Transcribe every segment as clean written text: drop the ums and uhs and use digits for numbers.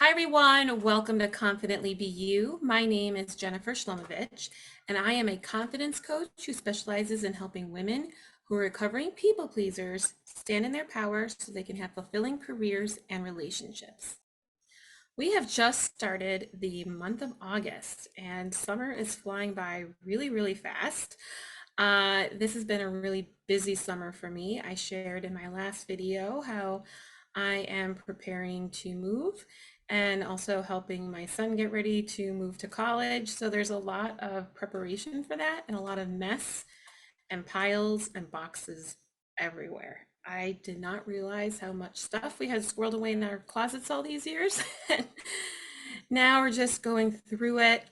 Hi, everyone. Welcome to Confidently Be You. My name is Jennifer Shlomovich, and I am a confidence coach who specializes in helping women who are recovering people pleasers stand in their power so they can have fulfilling careers and relationships. We have just started the month of August, and summer is flying by really, really fast. This has been a really busy summer for me. I shared in my last video how I am preparing to move and also helping my son get ready to move to college. So there's a lot of preparation for that and a lot of mess and piles and boxes everywhere. I did not realize how much stuff we had squirreled away in our closets all these years. Now we're just going through it.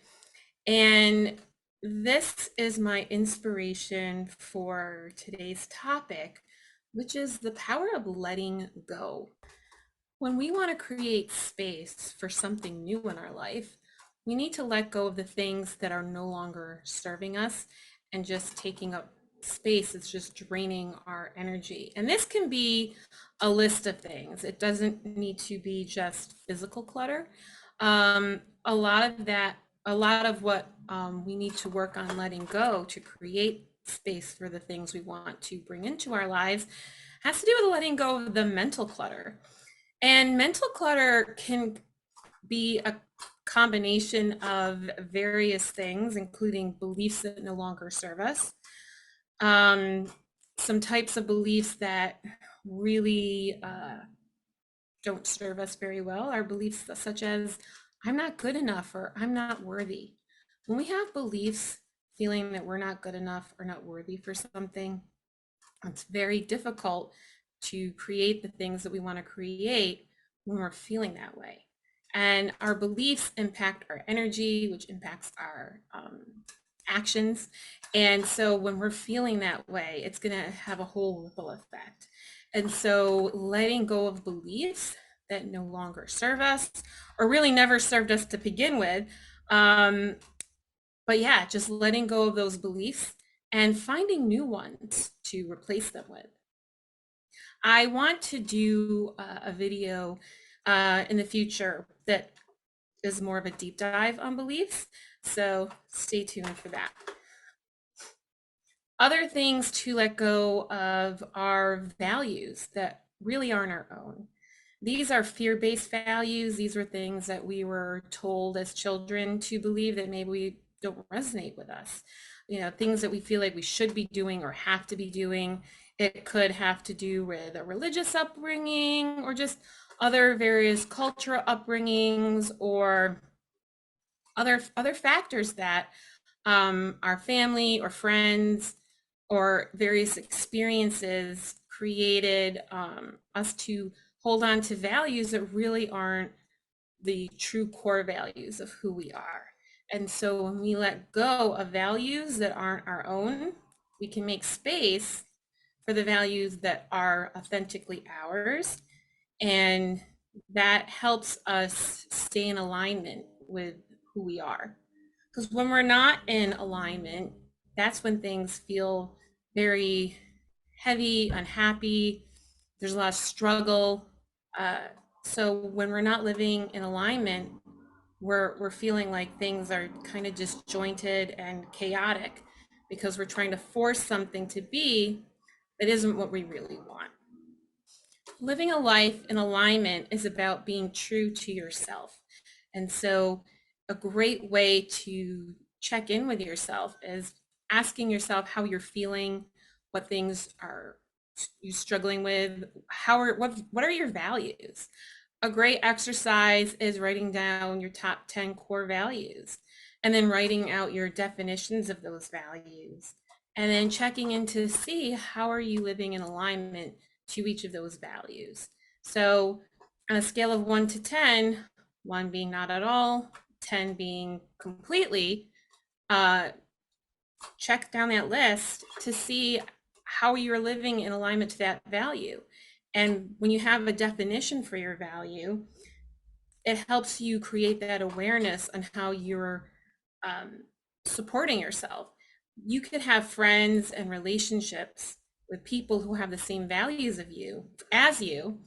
And this is my inspiration for today's topic, which is the power of letting go. When we want to create space for something new in our life, we need to let go of the things that are no longer serving us and just taking up space. It's just draining our energy. And this can be a list of things. It doesn't need to be just physical clutter. A lot of what we need to work on letting go to create space for the things we want to bring into our lives has to do with letting go of the mental clutter. And mental clutter can be a combination of various things, including beliefs that no longer serve us, um, some types of beliefs that really don't serve us very well are beliefs such as, I'm not good enough or I'm not worthy. When we have beliefs feeling that we're not good enough or not worthy for something, it's very difficult to create the things that we want to create when we're feeling that way. And our beliefs impact our energy, which impacts our actions. And so when we're feeling that way, it's going to have a whole ripple effect. And so letting go of beliefs that no longer serve us or really never served us to begin with. But yeah, just letting go of those beliefs and finding new ones to replace them with. I want to do a video in the future that is more of a deep dive on beliefs. So stay tuned for that. Other things to let go of are values that really aren't our own. These are fear-based values. These were things that we were told as children to believe that maybe we don't resonate with us. You know, things that we feel like we should be doing or have to be doing. It could have to do with a religious upbringing or just other various cultural upbringings or other factors that our family or friends or various experiences created us to hold on to values that really aren't the true core values of who we are. And so when we let go of values that aren't our own, we can make space for the values that are authentically ours. And that helps us stay in alignment with who we are. Because when we're not in alignment, that's when things feel very heavy, unhappy. There's a lot of struggle. Uh, so when we're not living in alignment, we're feeling like things are kind of disjointed and chaotic because we're trying to force something to be that isn't what we really want. Living a life in alignment is about being true to yourself. And so, a great way to check in with yourself is asking yourself how you're feeling, what things are you struggling with, what are your values? A great exercise is writing down your top 10 core values and then writing out your definitions of those values and then checking in to see how are you living in alignment to each of those values. So on a scale of 1 to 10, 1 being not at all, 10 being completely, uh, check down that list to see how you're living in alignment to that value. And when you have a definition for your value, it helps you create that awareness on how you're um, supporting yourself. You could have friends and relationships with people who have the same values of you as you,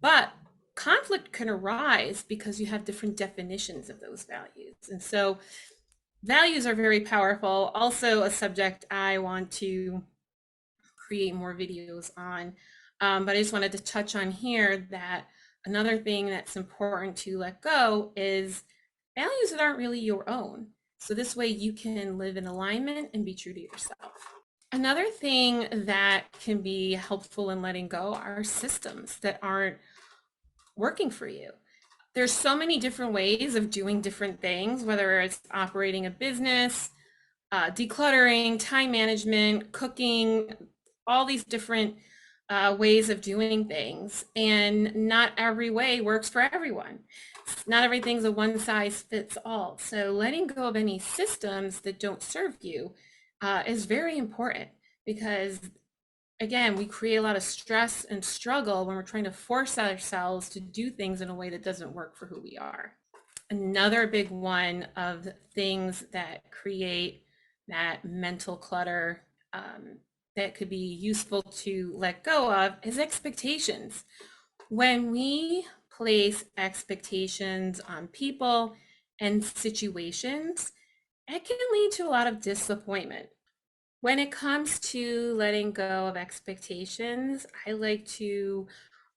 but conflict can arise because you have different definitions of those values. And so values are very powerful. Also, a subject I want to create more videos on. But I just wanted to touch on here that another thing that's important to let go is values that aren't really your own. So this way you can live in alignment and be true to yourself. Another thing that can be helpful in letting go are systems that aren't working for you. There's so many different ways of doing different things, whether it's operating a business, decluttering, time management, cooking, all these different ways of doing things. And not every way works for everyone. Not everything's a one size fits all. So letting go of any systems that don't serve you is very important because, again, we create a lot of stress and struggle when we're trying to force ourselves to do things in a way that doesn't work for who we are. Another big one of things that create that mental clutter that could be useful to let go of is expectations. When we place expectations on people and situations, it can lead to a lot of disappointment. When it comes to letting go of expectations, I like to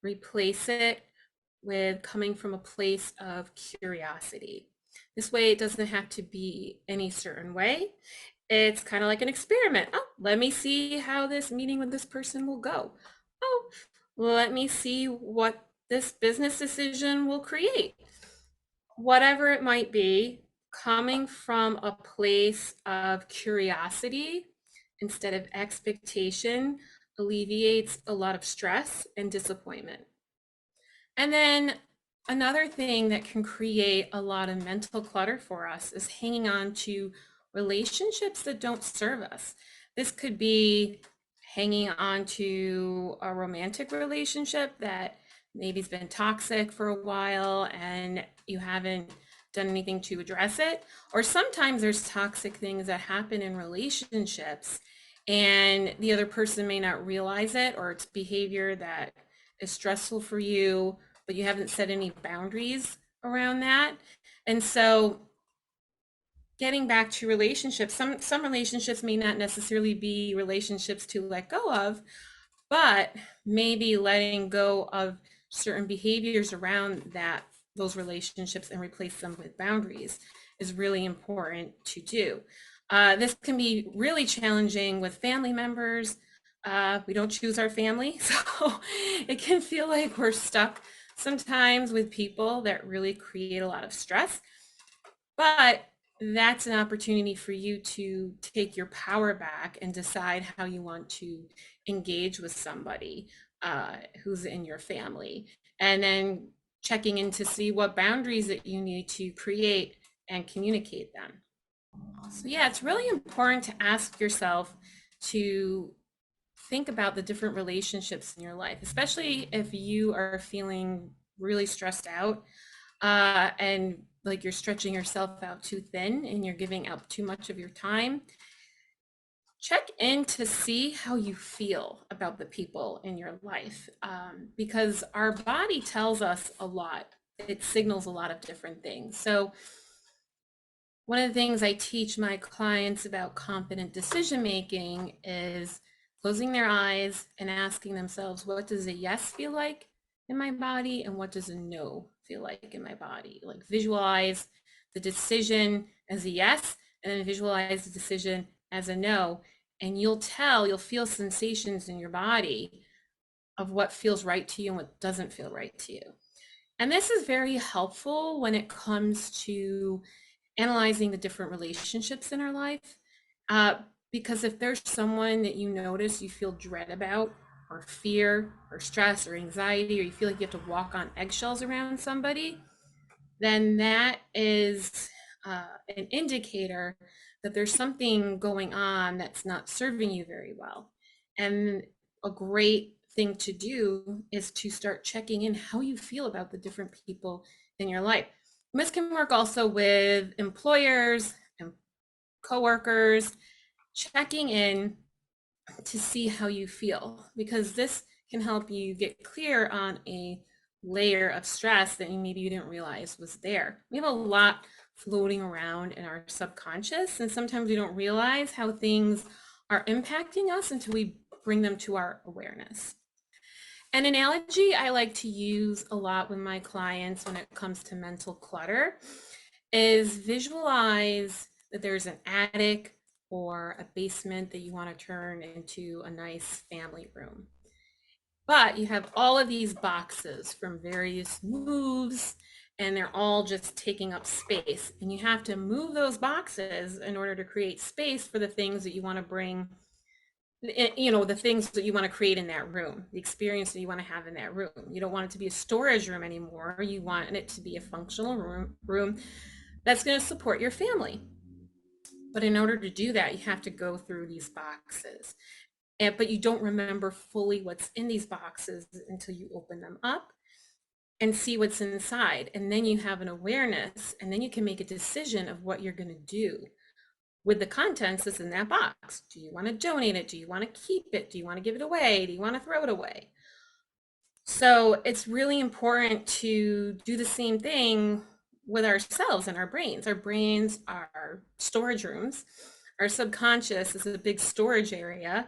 replace it with coming from a place of curiosity. This way, it doesn't have to be any certain way. It's kind of like an experiment. Oh, let me see how this meeting with this person will go. Oh, let me see what this business decision will create. Whatever it might be, coming from a place of curiosity instead of expectation alleviates a lot of stress and disappointment. And then another thing that can create a lot of mental clutter for us is hanging on to relationships that don't serve us. This could be hanging on to a romantic relationship that maybe's been toxic for a while and you haven't done anything to address it. Or sometimes there's toxic things that happen in relationships and the other person may not realize it, or it's behavior that is stressful for you, but you haven't set any boundaries around that. And so getting back to relationships, some relationships may not necessarily be relationships to let go of, but maybe letting go of certain behaviors around those relationships and replace them with boundaries is really important to do. This can be really challenging with family members. We don't choose our family, so it can feel like we're stuck sometimes with people that really create a lot of stress. But that's an opportunity for you to take your power back and decide how you want to engage with somebody who's in your family. And then checking in to see what boundaries that you need to create and communicate them. So, yeah, it's really important to ask yourself to think about the different relationships in your life, especially if you are feeling really stressed out and like you're stretching yourself out too thin and you're giving out too much of your time. Check in to see how you feel about the people in your life because our body tells us a lot. It signals a lot of different things. So, one of the things I teach my clients about confident decision making is closing their eyes and asking themselves, what does a yes feel like in my body and what does a no feel like in my body? Like visualize the decision as a yes and then visualize the decision as a no. And you'll feel sensations in your body of what feels right to you and what doesn't feel right to you. And this is very helpful when it comes to analyzing the different relationships in our life. Uh, because if there's someone that you notice you feel dread about, or fear, or stress, or anxiety, or you feel like you have to walk on eggshells around somebody, then that is an indicator that there's something going on that's not serving you very well. And a great thing to do is to start checking in how you feel about the different people in your life. And this can work also with employers and coworkers, checking in to see how you feel, because this can help you get clear on a layer of stress that maybe you didn't realize was there. We have a lot floating around in our subconscious, and sometimes we don't realize how things are impacting us until we bring them to our awareness. An analogy I like to use a lot with my clients when it comes to mental clutter is visualize that there's an attic or a basement that you want to turn into a nice family room. But you have all of these boxes from various moves, and they're all just taking up space. And you have to move those boxes in order to create space for the things that you want to bring, the things that you want to create in that room, the experience that you want to have in that room. You don't want it to be a storage room anymore. You want it to be a functional room that's going to support your family. But in order to do that, you have to go through these boxes. But you don't remember fully what's in these boxes until you open them up and see what's inside. And then you have an awareness, and then you can make a decision of what you're going to do with the contents that's in that box. Do you want to donate it? Do you want to keep it? Do you want to give it away? Do you want to throw it away? So it's really important to do the same thing with ourselves and our brains. Our brains are storage rooms. Our subconscious is a big storage area.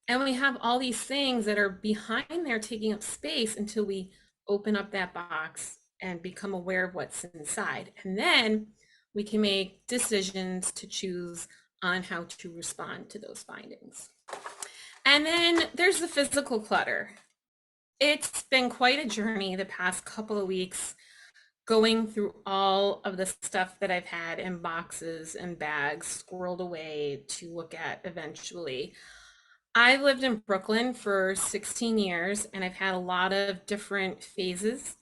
And we have all these things that are behind there taking up space until we open up that box and become aware of what's inside. And then we can make decisions to choose on how to respond to those findings. And then there's the physical clutter. It's been quite a journey the past couple of weeks going through all of the stuff that I've had in boxes and bags squirreled away to look at eventually. I've lived in Brooklyn for 16 years and I've had a lot of different phases.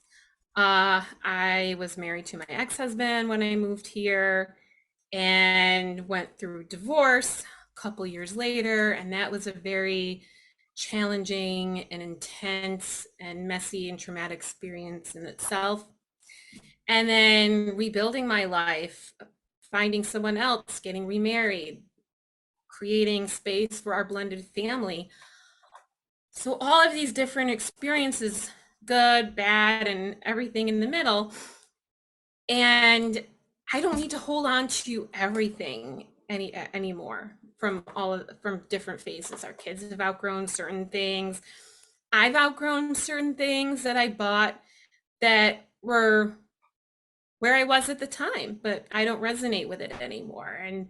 I was married to my ex-husband when I moved here and went through divorce a couple years later, and that was a very challenging and intense and messy and traumatic experience in itself. And then rebuilding my life, finding someone else, getting remarried, creating space for our blended family. So all of these different experiences, good, bad, and everything in the middle. And I don't need to hold on to everything anymore from different phases. Our kids have outgrown certain things. I've outgrown certain things that I bought that were where I was at the time, but I don't resonate with it anymore. And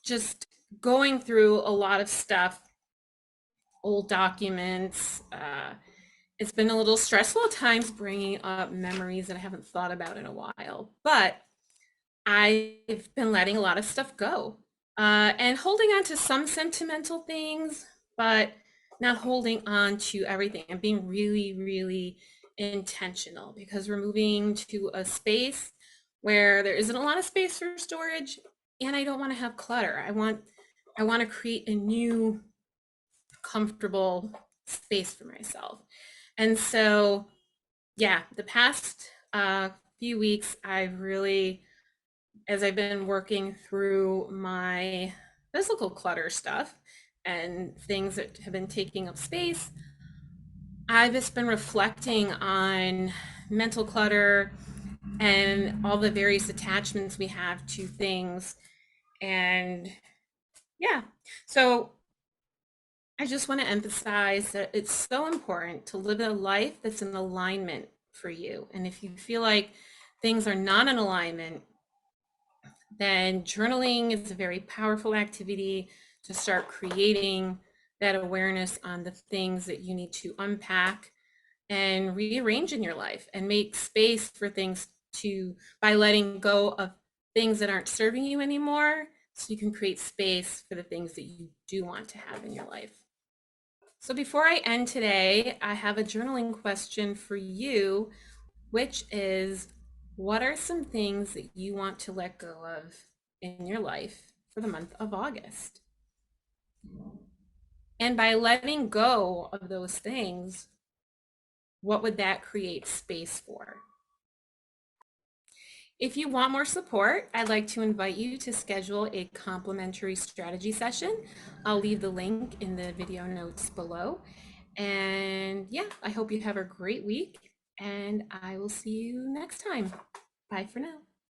just going through a lot of stuff, old documents. It's been a little stressful at times bringing up memories that I haven't thought about in a while, but I've been letting a lot of stuff go and holding on to some sentimental things, but not holding on to everything and being really, really intentional because we're moving to a space where there isn't a lot of space for storage and I don't want to have clutter. I want to create a new comfortable space for myself. And so, yeah, the past few weeks, I've really, as I've been working through my physical clutter stuff and things that have been taking up space, I've just been reflecting on mental clutter and all the various attachments we have to things. And yeah, so I just want to emphasize that it's so important to live a life that's in alignment for you. And if you feel like things are not in alignment, then journaling is a very powerful activity to start creating that awareness on the things that you need to unpack and rearrange in your life and make space for things to, by letting go of things that aren't serving you anymore, so you can create space for the things that you do want to have in your life. So before I end today, I have a journaling question for you, which is, what are some things that you want to let go of in your life for the month of August? And by letting go of those things, what would that create space for? If you want more support, I'd like to invite you to schedule a complimentary strategy session. I'll leave the link in the video notes below. And yeah, I hope you have a great week and I will see you next time. Bye for now.